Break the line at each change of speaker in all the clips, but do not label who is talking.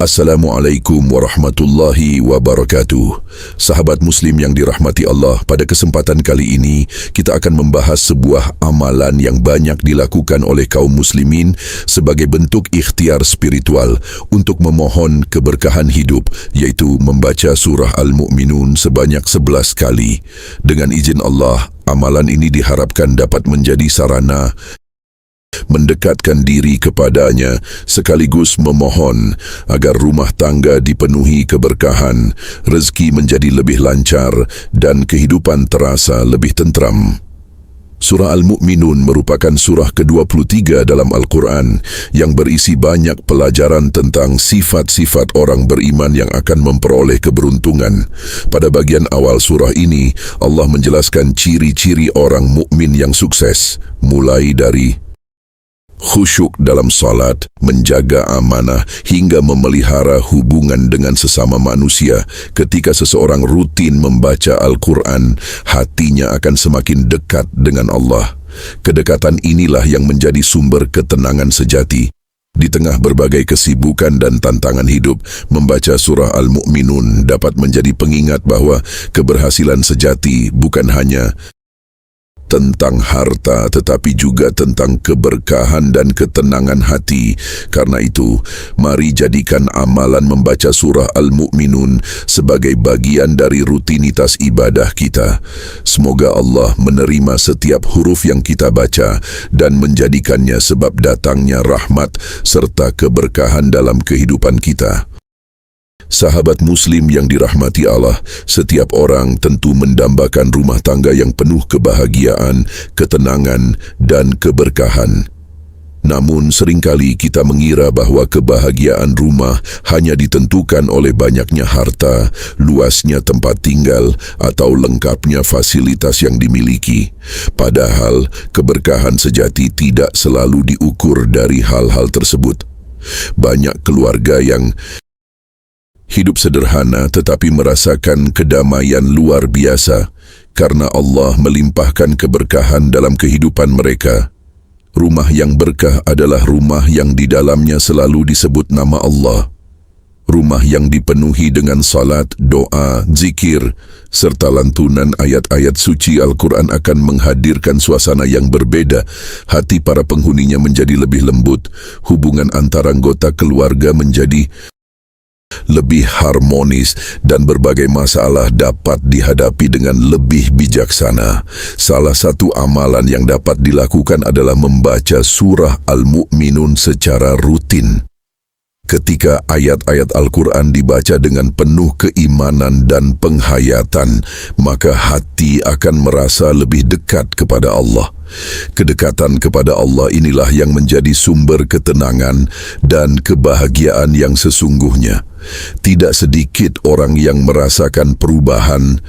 Assalamualaikum warahmatullahi wabarakatuh. Sahabat Muslim yang dirahmati Allah, pada kesempatan kali ini kita akan membahas sebuah amalan yang banyak dilakukan oleh kaum muslimin sebagai bentuk ikhtiar spiritual untuk memohon keberkahan hidup, yaitu membaca surah Al-Mu'minun sebanyak 11 kali. Dengan izin Allah, amalan ini diharapkan dapat menjadi sarana mendekatkan diri kepadanya sekaligus memohon agar rumah tangga dipenuhi keberkahan, rezeki menjadi lebih lancar dan kehidupan terasa lebih tentram. Surah Al-Mu'minun merupakan surah ke-23 dalam Al-Quran yang berisi banyak pelajaran tentang sifat-sifat orang beriman yang akan memperoleh keberuntungan. Pada bagian awal surah ini, Allah menjelaskan ciri-ciri orang mukmin yang sukses, mulai dari khusyuk dalam salat, menjaga amanah, hingga memelihara hubungan dengan sesama manusia. Ketika seseorang rutin membaca Al-Quran, hatinya akan semakin dekat dengan Allah. Kedekatan inilah yang menjadi sumber ketenangan sejati. Di tengah berbagai kesibukan dan tantangan hidup, membaca surah Al-Mu'minun dapat menjadi pengingat bahwa keberhasilan sejati bukan hanya tentang harta, tetapi juga tentang keberkahan dan ketenangan hati. Karena itu, mari jadikan amalan membaca surah Al-Mu'minun sebagai bagian dari rutinitas ibadah kita. Semoga Allah menerima setiap huruf yang kita baca dan menjadikannya sebab datangnya rahmat serta keberkahan dalam kehidupan kita. Sahabat Muslim yang dirahmati Allah, setiap orang tentu mendambakan rumah tangga yang penuh kebahagiaan, ketenangan, dan keberkahan. Namun seringkali kita mengira bahwa kebahagiaan rumah hanya ditentukan oleh banyaknya harta, luasnya tempat tinggal, atau lengkapnya fasilitas yang dimiliki. Padahal keberkahan sejati tidak selalu diukur dari hal-hal tersebut. Banyak keluarga yang hidup sederhana tetapi merasakan kedamaian luar biasa karena Allah melimpahkan keberkahan dalam kehidupan mereka. Rumah yang berkah adalah rumah yang di dalamnya selalu disebut nama Allah. Rumah yang dipenuhi dengan salat, doa, zikir, serta lantunan ayat-ayat suci Al-Quran akan menghadirkan suasana yang berbeda. Hati para penghuninya menjadi lebih lembut, hubungan antara anggota keluarga menjadi lebih harmonis, dan berbagai masalah dapat dihadapi dengan lebih bijaksana. Salah satu amalan yang dapat dilakukan adalah membaca surah Al-Mu'minun secara rutin. Ketika ayat-ayat Al-Quran dibaca dengan penuh keimanan dan penghayatan, maka hati akan merasa lebih dekat kepada Allah. Kedekatan kepada Allah inilah yang menjadi sumber ketenangan dan kebahagiaan yang sesungguhnya. Tidak sedikit orang yang merasakan perubahan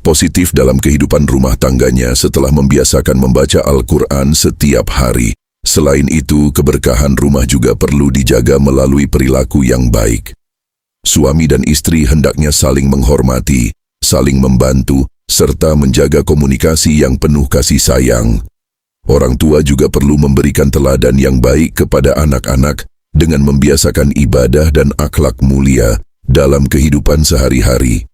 positif dalam kehidupan rumah tangganya setelah membiasakan membaca Al-Quran setiap hari. Selain itu, keberkahan rumah juga perlu dijaga melalui perilaku yang baik. Suami dan istri hendaknya saling menghormati, saling membantu, serta menjaga komunikasi yang penuh kasih sayang. Orang tua juga perlu memberikan teladan yang baik kepada anak-anak dengan membiasakan ibadah dan akhlak mulia dalam kehidupan sehari-hari.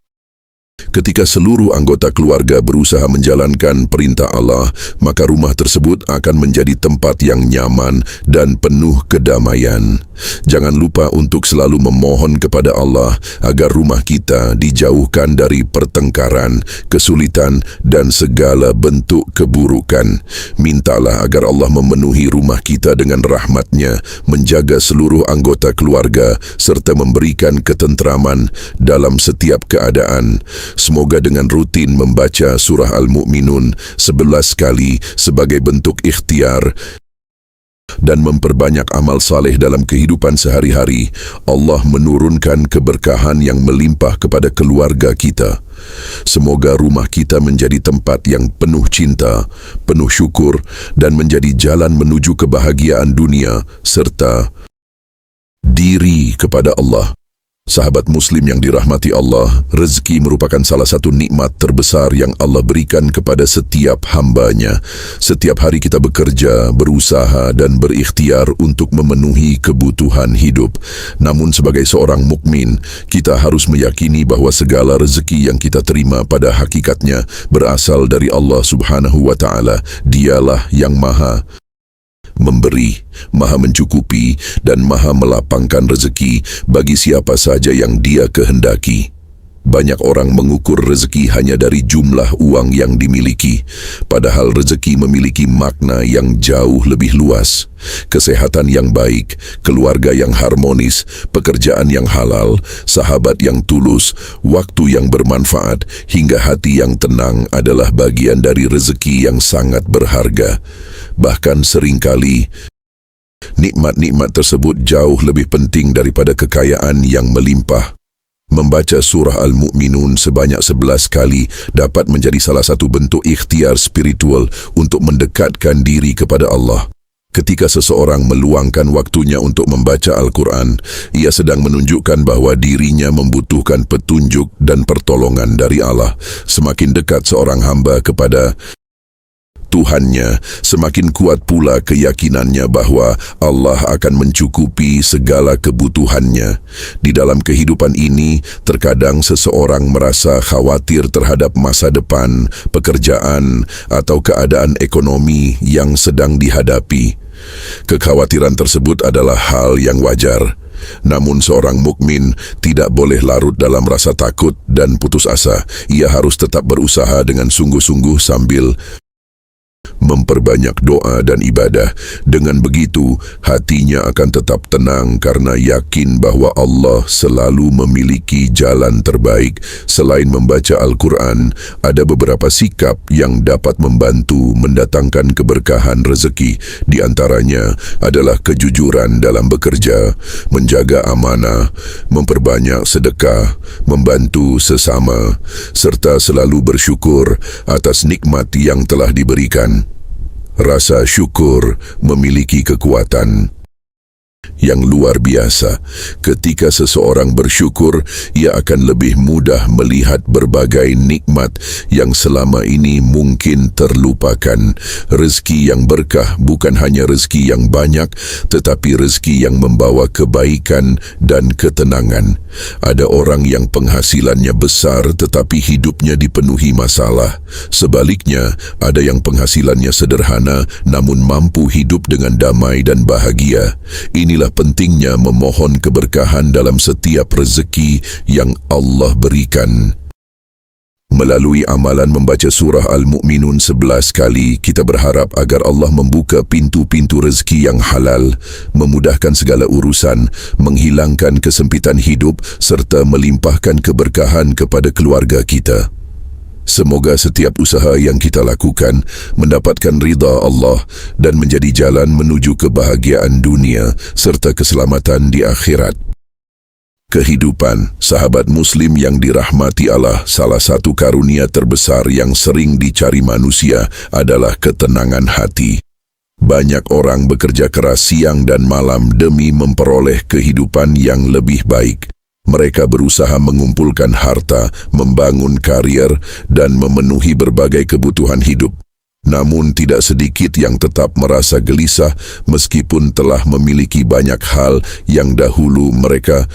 Ketika seluruh anggota keluarga berusaha menjalankan perintah Allah, maka rumah tersebut akan menjadi tempat yang nyaman dan penuh kedamaian. Jangan lupa untuk selalu memohon kepada Allah agar rumah kita dijauhkan dari pertengkaran, kesulitan, dan segala bentuk keburukan. Mintalah agar Allah memenuhi rumah kita dengan rahmat-Nya, menjaga seluruh anggota keluarga, serta memberikan ketentraman dalam setiap keadaan. Semoga dengan rutin membaca surah Al-Mu'minun 11 kali sebagai bentuk ikhtiar dan memperbanyak amal saleh dalam kehidupan sehari-hari, Allah menurunkan keberkahan yang melimpah kepada keluarga kita. Semoga rumah kita menjadi tempat yang penuh cinta, penuh syukur, dan menjadi jalan menuju kebahagiaan dunia serta diri kepada Allah. Sahabat Muslim yang dirahmati Allah, rezeki merupakan salah satu nikmat terbesar yang Allah berikan kepada setiap hamba-Nya. Setiap hari kita bekerja, berusaha dan berikhtiar untuk memenuhi kebutuhan hidup. Namun sebagai seorang mukmin, kita harus meyakini bahwa segala rezeki yang kita terima pada hakikatnya berasal dari Allah Subhanahu wa Ta'ala. Dialah yang Maha memberi, Maha mencukupi dan Maha melapangkan rezeki bagi siapa saja yang Dia kehendaki. Banyak orang mengukur rezeki hanya dari jumlah uang yang dimiliki, padahal rezeki memiliki makna yang jauh lebih luas. Kesehatan yang baik, keluarga yang harmonis, pekerjaan yang halal, sahabat yang tulus, waktu yang bermanfaat, hingga hati yang tenang adalah bagian dari rezeki yang sangat berharga. Bahkan seringkali, nikmat-nikmat tersebut jauh lebih penting daripada kekayaan yang melimpah. Membaca surah Al-Mu'minun sebanyak 11 kali dapat menjadi salah satu bentuk ikhtiar spiritual untuk mendekatkan diri kepada Allah. Ketika seseorang meluangkan waktunya untuk membaca Al-Quran, ia sedang menunjukkan bahwa dirinya membutuhkan petunjuk dan pertolongan dari Allah. Semakin dekat seorang hamba kepada Tuhannya, semakin kuat pula keyakinannya bahwa Allah akan mencukupi segala kebutuhannya. Di dalam kehidupan ini, terkadang seseorang merasa khawatir terhadap masa depan, pekerjaan, atau keadaan ekonomi yang sedang dihadapi. Kekhawatiran tersebut adalah hal yang wajar. Namun seorang mukmin tidak boleh larut dalam rasa takut dan putus asa. Ia harus tetap berusaha dengan sungguh-sungguh sambil memperbanyak doa dan ibadah. Dengan begitu, hatinya akan tetap tenang karena yakin bahwa Allah selalu memiliki jalan terbaik. Selain membaca Al-Quran, ada beberapa sikap yang dapat membantu mendatangkan keberkahan rezeki. Di antaranya adalah kejujuran dalam bekerja, menjaga amanah, memperbanyak sedekah, membantu sesama, serta selalu bersyukur atas nikmat yang telah diberikan. Rasa syukur memiliki kekuatan yang luar biasa. Ketika seseorang bersyukur, ia akan lebih mudah melihat berbagai nikmat yang selama ini mungkin terlupakan. Rezeki yang berkah bukan hanya rezeki yang banyak, tetapi rezeki yang membawa kebaikan dan ketenangan. Ada orang yang penghasilannya besar tetapi hidupnya dipenuhi masalah. Sebaliknya, ada yang penghasilannya sederhana namun mampu hidup dengan damai dan bahagia. Inilah pentingnya memohon keberkahan dalam setiap rezeki yang Allah berikan. Melalui amalan membaca surah Al-Mu'minun 11 kali, kita berharap agar Allah membuka pintu-pintu rezeki yang halal, memudahkan segala urusan, menghilangkan kesempitan hidup, serta melimpahkan keberkahan kepada keluarga kita. Semoga setiap usaha yang kita lakukan mendapatkan ridha Allah dan menjadi jalan menuju kebahagiaan dunia serta keselamatan di akhirat. Kehidupan sahabat Muslim yang dirahmati Allah, salah satu karunia terbesar yang sering dicari manusia adalah ketenangan hati. Banyak orang bekerja keras siang dan malam demi memperoleh kehidupan yang lebih baik. Mereka berusaha mengumpulkan harta, membangun karier, dan memenuhi berbagai kebutuhan hidup. Namun tidak sedikit yang tetap merasa gelisah meskipun telah memiliki banyak hal yang dahulu mereka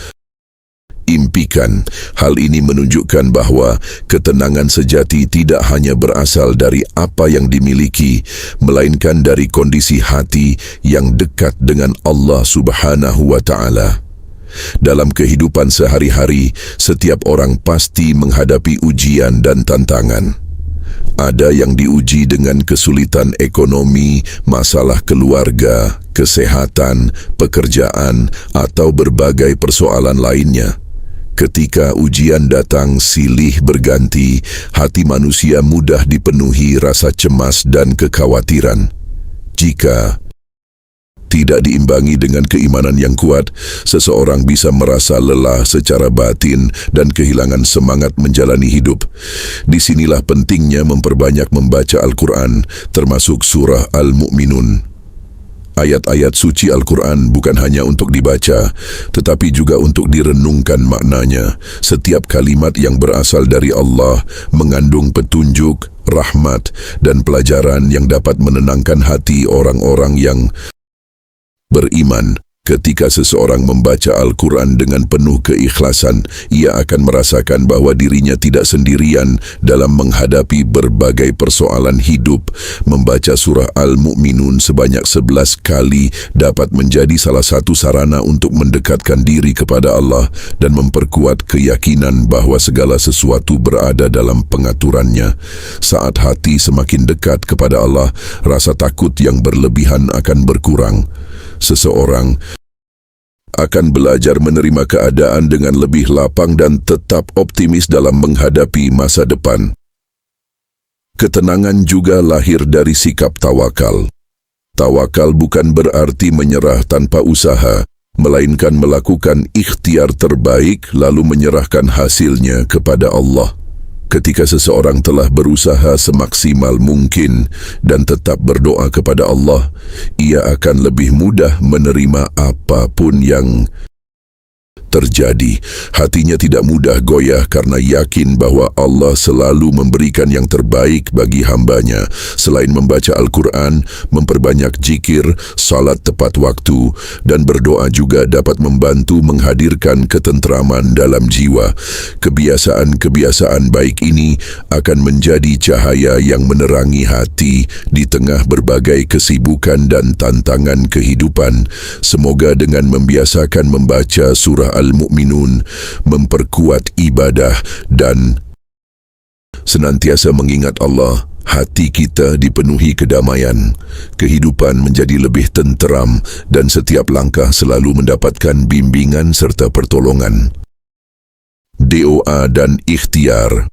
impikan. Hal ini menunjukkan bahwa ketenangan sejati tidak hanya berasal dari apa yang dimiliki, melainkan dari kondisi hati yang dekat dengan Allah Subhanahu wa Ta'ala. Dalam kehidupan sehari-hari, setiap orang pasti menghadapi ujian dan tantangan. Ada yang diuji dengan kesulitan ekonomi, masalah keluarga, kesehatan, pekerjaan, atau berbagai persoalan lainnya. Ketika ujian datang silih berganti, hati manusia mudah dipenuhi rasa cemas dan kekhawatiran. Jika tidak diimbangi dengan keimanan yang kuat, seseorang bisa merasa lelah secara batin dan kehilangan semangat menjalani hidup. Disinilah pentingnya memperbanyak membaca Al-Quran, termasuk surah Al-Mu'minun. Ayat-ayat suci Al-Quran bukan hanya untuk dibaca, tetapi juga untuk direnungkan maknanya. Setiap kalimat yang berasal dari Allah mengandung petunjuk, rahmat, dan pelajaran yang dapat menenangkan hati orang-orang yang beriman. Ketika seseorang membaca Al-Quran dengan penuh keikhlasan, ia akan merasakan bahwa dirinya tidak sendirian dalam menghadapi berbagai persoalan hidup. Membaca surah Al-Mu'minun sebanyak 11 kali dapat menjadi salah satu sarana untuk mendekatkan diri kepada Allah dan memperkuat keyakinan bahwa segala sesuatu berada dalam pengaturannya. Saat hati semakin dekat kepada Allah, rasa takut yang berlebihan akan berkurang. Seseorang akan belajar menerima keadaan dengan lebih lapang dan tetap optimis dalam menghadapi masa depan. Ketenangan juga lahir dari sikap tawakal. Tawakal bukan berarti menyerah tanpa usaha, melainkan melakukan ikhtiar terbaik lalu menyerahkan hasilnya kepada Allah. Ketika seseorang telah berusaha semaksimal mungkin dan tetap berdoa kepada Allah, ia akan lebih mudah menerima apapun yang terjadi. Hatinya tidak mudah goyah karena yakin bahwa Allah selalu memberikan yang terbaik bagi hambanya. Selain membaca Al-Quran, memperbanyak zikir, salat tepat waktu, dan berdoa juga dapat membantu menghadirkan ketentraman dalam jiwa. Kebiasaan-kebiasaan baik ini akan menjadi cahaya yang menerangi hati di tengah berbagai kesibukan dan tantangan kehidupan. Semoga dengan membiasakan membaca surah Al-Mu'minun, memperkuat ibadah dan senantiasa mengingat Allah, hati kita dipenuhi kedamaian, kehidupan menjadi lebih tenteram dan setiap langkah selalu mendapatkan bimbingan serta pertolongan. Doa dan ikhtiar.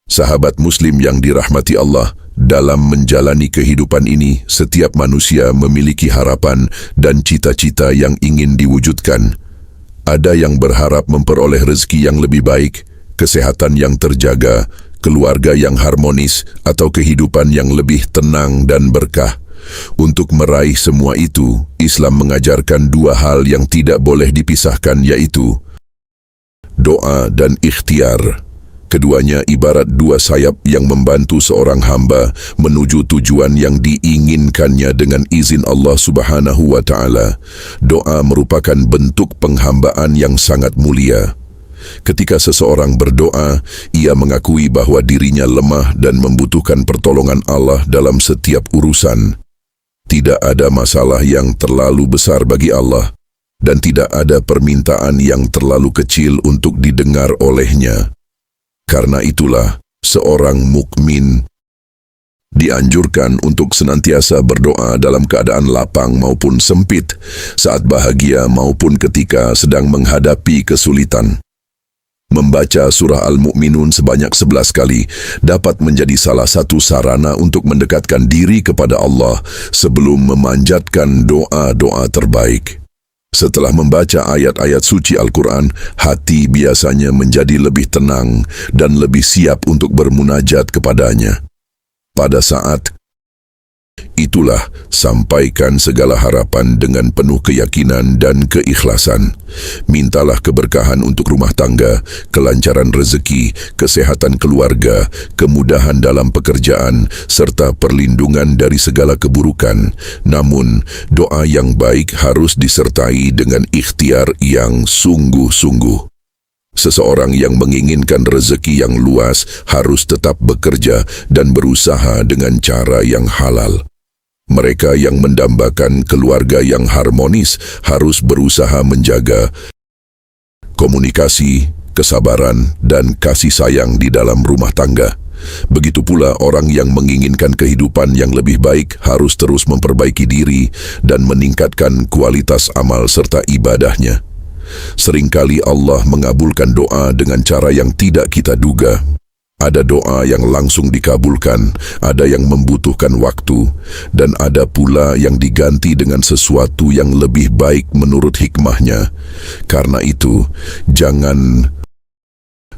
Sahabat Muslim yang dirahmati Allah, dalam menjalani kehidupan ini, setiap manusia memiliki harapan dan cita-cita yang ingin diwujudkan. Ada yang berharap memperoleh rezeki yang lebih baik, kesehatan yang terjaga, keluarga yang harmonis, atau kehidupan yang lebih tenang dan berkah. Untuk meraih semua itu, Islam mengajarkan dua hal yang tidak boleh dipisahkan, yaitu doa dan ikhtiar. Keduanya ibarat dua sayap yang membantu seorang hamba menuju tujuan yang diinginkannya dengan izin Allah Subhanahu wa Ta'ala. Doa merupakan bentuk penghambaan yang sangat mulia. Ketika seseorang berdoa, ia mengakui bahwa dirinya lemah dan membutuhkan pertolongan Allah dalam setiap urusan. Tidak ada masalah yang terlalu besar bagi Allah, dan tidak ada permintaan yang terlalu kecil untuk didengar olehnya. Karena itulah, seorang mukmin dianjurkan untuk senantiasa berdoa dalam keadaan lapang maupun sempit, saat bahagia maupun ketika sedang menghadapi kesulitan. Membaca surah Al-Mu'minun sebanyak 11 kali dapat menjadi salah satu sarana untuk mendekatkan diri kepada Allah sebelum memanjatkan doa-doa terbaik. Setelah membaca ayat-ayat suci Al-Quran, hati biasanya menjadi lebih tenang dan lebih siap untuk bermunajat kepadanya. Pada saat itulah, sampaikan segala harapan dengan penuh keyakinan dan keikhlasan. Mintalah keberkahan untuk rumah tangga, kelancaran rezeki, kesehatan keluarga, kemudahan dalam pekerjaan, serta perlindungan dari segala keburukan. Namun, doa yang baik harus disertai dengan ikhtiar yang sungguh-sungguh. Seseorang yang menginginkan rezeki yang luas harus tetap bekerja dan berusaha dengan cara yang halal. Mereka yang mendambakan keluarga yang harmonis harus berusaha menjaga komunikasi, kesabaran, dan kasih sayang di dalam rumah tangga. Begitu pula orang yang menginginkan kehidupan yang lebih baik harus terus memperbaiki diri dan meningkatkan kualitas amal serta ibadahnya. Seringkali Allah mengabulkan doa dengan cara yang tidak kita duga. Ada doa yang langsung dikabulkan, ada yang membutuhkan waktu, dan ada pula yang diganti dengan sesuatu yang lebih baik menurut hikmahnya. Karena itu, jangan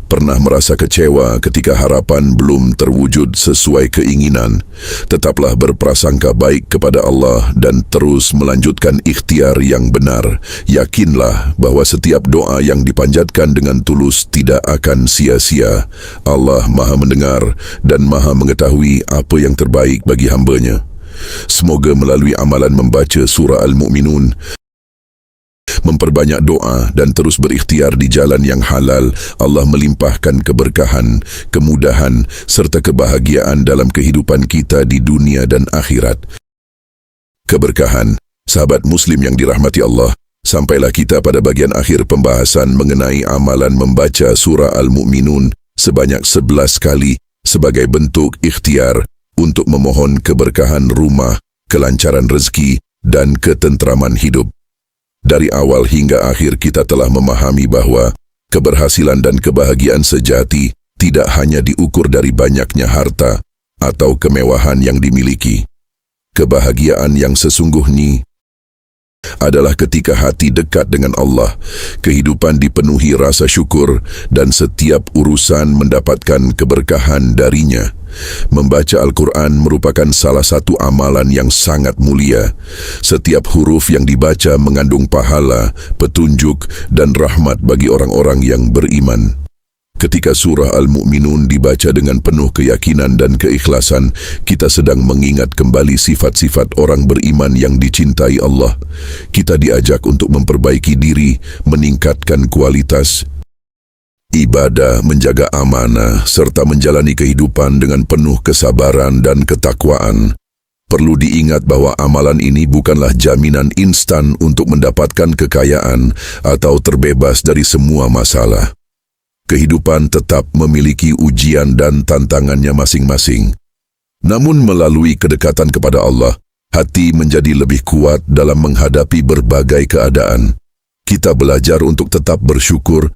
Pernah merasa kecewa ketika harapan belum terwujud sesuai keinginan? Tetaplah berprasangka baik kepada Allah dan terus melanjutkan ikhtiar yang benar. Yakinlah bahwa setiap doa yang dipanjatkan dengan tulus tidak akan sia-sia. Allah Maha mendengar dan Maha mengetahui apa yang terbaik bagi hamba-Nya. Semoga melalui amalan membaca surah Al-Mu'minun, memperbanyak doa dan terus berikhtiar di jalan yang halal, Allah melimpahkan keberkahan, kemudahan serta kebahagiaan dalam kehidupan kita di dunia dan akhirat. Keberkahan, sahabat Muslim yang dirahmati Allah, sampailah kita pada bagian akhir pembahasan mengenai amalan membaca surah Al-Mu'minun sebanyak 11 kali sebagai bentuk ikhtiar untuk memohon keberkahan rumah, kelancaran rezeki dan ketenteraman hidup. Dari awal hingga akhir kita telah memahami bahwa keberhasilan dan kebahagiaan sejati tidak hanya diukur dari banyaknya harta atau kemewahan yang dimiliki. Kebahagiaan yang sesungguhnya adalah ketika hati dekat dengan Allah, kehidupan dipenuhi rasa syukur dan setiap urusan mendapatkan keberkahan darinya. Membaca Al-Quran merupakan salah satu amalan yang sangat mulia. Setiap huruf yang dibaca mengandung pahala, petunjuk dan rahmat bagi orang-orang yang beriman. Ketika surah Al-Mu'minun dibaca dengan penuh keyakinan dan keikhlasan, kita sedang mengingat kembali sifat-sifat orang beriman yang dicintai Allah. Kita diajak untuk memperbaiki diri, meningkatkan kualitas ibadah, menjaga amanah, serta menjalani kehidupan dengan penuh kesabaran dan ketakwaan. Perlu diingat bahwa amalan ini bukanlah jaminan instan untuk mendapatkan kekayaan atau terbebas dari semua masalah. Kehidupan tetap memiliki ujian dan tantangannya masing-masing. Namun melalui kedekatan kepada Allah, hati menjadi lebih kuat dalam menghadapi berbagai keadaan. Kita belajar untuk tetap bersyukur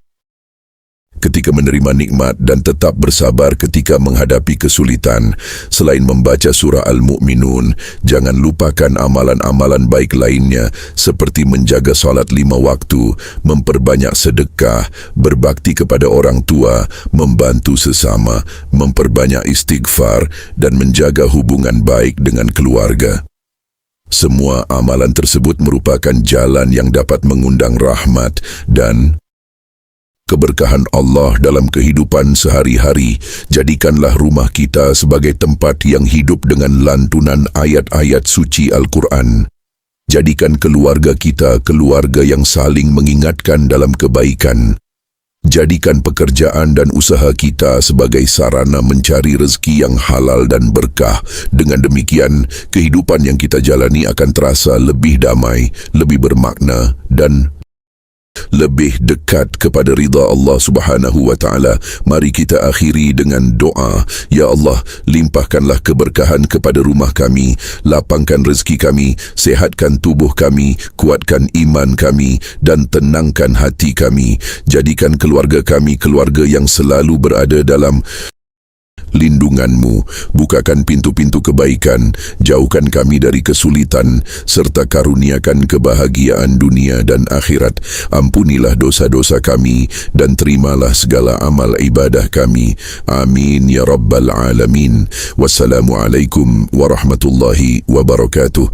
ketika menerima nikmat dan tetap bersabar ketika menghadapi kesulitan. Selain membaca surah Al-Mu'minun, jangan lupakan amalan-amalan baik lainnya seperti menjaga salat 5 waktu, memperbanyak sedekah, berbakti kepada orang tua, membantu sesama, memperbanyak istighfar, dan menjaga hubungan baik dengan keluarga. Semua amalan tersebut merupakan jalan yang dapat mengundang rahmat dan keberkahan Allah dalam kehidupan sehari-hari. Jadikanlah rumah kita sebagai tempat yang hidup dengan lantunan ayat-ayat suci Al-Quran. Jadikan keluarga kita keluarga yang saling mengingatkan dalam kebaikan. Jadikan pekerjaan dan usaha kita sebagai sarana mencari rezeki yang halal dan berkah. Dengan demikian, kehidupan yang kita jalani akan terasa lebih damai, lebih bermakna dan lebih dekat kepada ridha Allah Subhanahu wa Ta'ala. Mari kita akhiri dengan doa. Ya Allah, limpahkanlah keberkahan kepada rumah kami, lapangkan rezeki kami, sehatkan tubuh kami, kuatkan iman kami, dan tenangkan hati kami. Jadikan keluarga kami keluarga yang selalu berada dalam lindungan-Mu. Bukakan pintu-pintu kebaikan, jauhkan kami dari kesulitan, serta karuniakan kebahagiaan dunia dan akhirat. Ampunilah dosa-dosa kami dan terimalah segala amal ibadah kami. Amin ya Rabbal Alamin. Wassalamualaikum warahmatullahi wabarakatuh.